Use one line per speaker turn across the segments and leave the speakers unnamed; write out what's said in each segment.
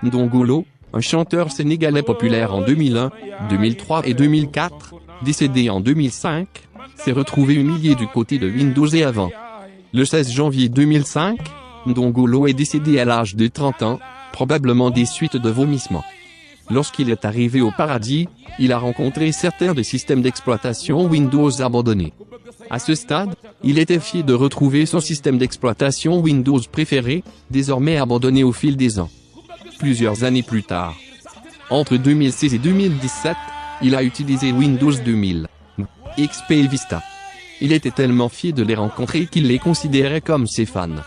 Ndongo, un chanteur sénégalais populaire en 2001, 2003 et 2004, décédé en 2005, s'est retrouvé humilié du côté de Windows et avant. Le 16 janvier 2005, Ndongo est décédé à l'âge de 30 ans, probablement des suites de vomissements. Lorsqu'il est arrivé au paradis, il a rencontré certains des systèmes d'exploitation Windows abandonnés. À ce stade, il était fier de retrouver son système d'exploitation Windows préféré, désormais abandonné au fil des ans. Plusieurs années plus tard, entre 2006 et 2017, il a utilisé Windows 2000, XP et Vista. Il était tellement fier de les rencontrer qu'il les considérait comme ses fans.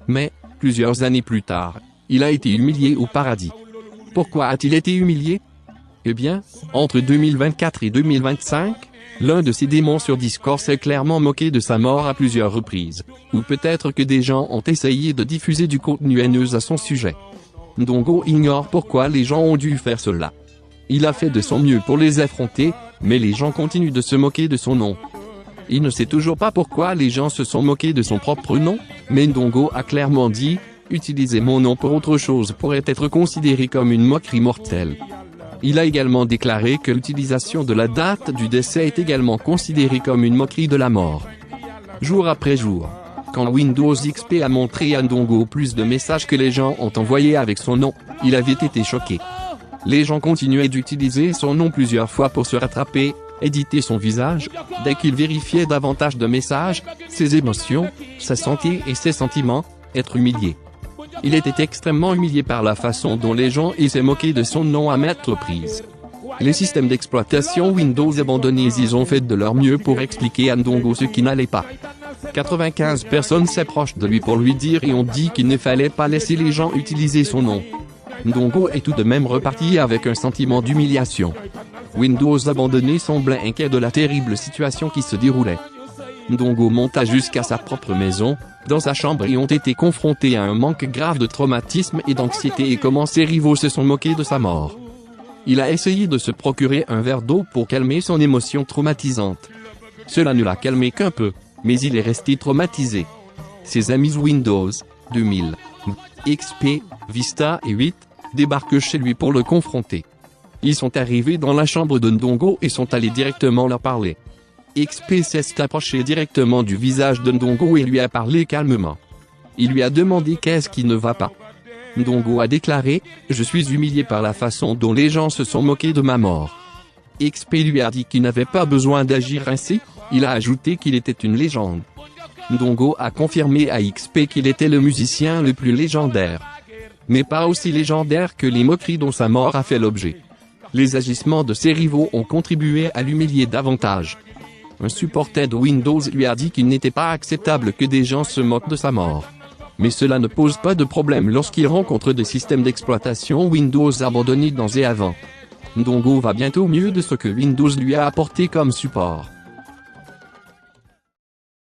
Mais, plusieurs années plus tard, il a été humilié au paradis. Pourquoi a-t-il été humilié? Eh bien, entre 2024 et 2025, l'un de ses démons sur Discord s'est clairement moqué de sa mort à plusieurs reprises. Ou peut-être que des gens ont essayé de diffuser du contenu haineux à son sujet. Ndongo ignore pourquoi les gens ont dû faire cela. Il a fait de son mieux pour les affronter, mais les gens continuent de se moquer de son nom. Il ne sait toujours pas pourquoi les gens se sont moqués de son propre nom, mais Ndongo a clairement dit « Utiliser mon nom pour autre chose pourrait être considéré comme une moquerie mortelle ». Il a également déclaré que l'utilisation de la date du décès est également considérée comme une moquerie de la mort. Jour après jour, quand Windows XP a montré à Ndongo plus de messages que les gens ont envoyés avec son nom, il avait été choqué. Les gens continuaient d'utiliser son nom plusieurs fois pour se rattraper, éditer son visage, dès qu'il vérifiait davantage de messages, ses émotions, sa santé et ses sentiments, être humilié. Il était extrêmement humilié par la façon dont les gens s'est moqué de son nom à maintes reprises. Les systèmes d'exploitation Windows abandonnés ils ont fait de leur mieux pour expliquer à Ndongo ce qui n'allait pas. 95 personnes s'approchent de lui pour lui dire et ont dit qu'il ne fallait pas laisser les gens utiliser son nom. Ndongo est tout de même reparti avec un sentiment d'humiliation. Windows abandonné semblait inquiet de la terrible situation qui se déroulait. Ndongo monta jusqu'à sa propre maison, dans sa chambre et ont été confrontés à un manque grave de traumatisme et d'anxiété et comment ses rivaux se sont moqués de sa mort. Il a essayé de se procurer un verre d'eau pour calmer son émotion traumatisante. Cela ne l'a calmé qu'un peu, mais il est resté traumatisé. Ses amis Windows 2000, XP, Vista et 8 débarquent chez lui pour le confronter. Ils sont arrivés dans la chambre de Ndongo et sont allés directement leur parler. XP s'est approché directement du visage de Ndongo et lui a parlé calmement. Il lui a demandé qu'est-ce qui ne va pas. Ndongo a déclaré « Je suis humilié par la façon dont les gens se sont moqués de ma mort ». XP lui a dit qu'il n'avait pas besoin d'agir ainsi, il a ajouté qu'il était une légende. Ndongo a confirmé à XP qu'il était le musicien le plus légendaire. Mais pas aussi légendaire que les moqueries dont sa mort a fait l'objet. Les agissements de ses rivaux ont contribué à l'humilier davantage. Un supporter de Windows lui a dit qu'il n'était pas acceptable que des gens se moquent de sa mort. Mais cela ne pose pas de problème lorsqu'il rencontre des systèmes d'exploitation Windows abandonnés dans et avant. Ndongo va bientôt mieux de ce que Windows lui a apporté comme support.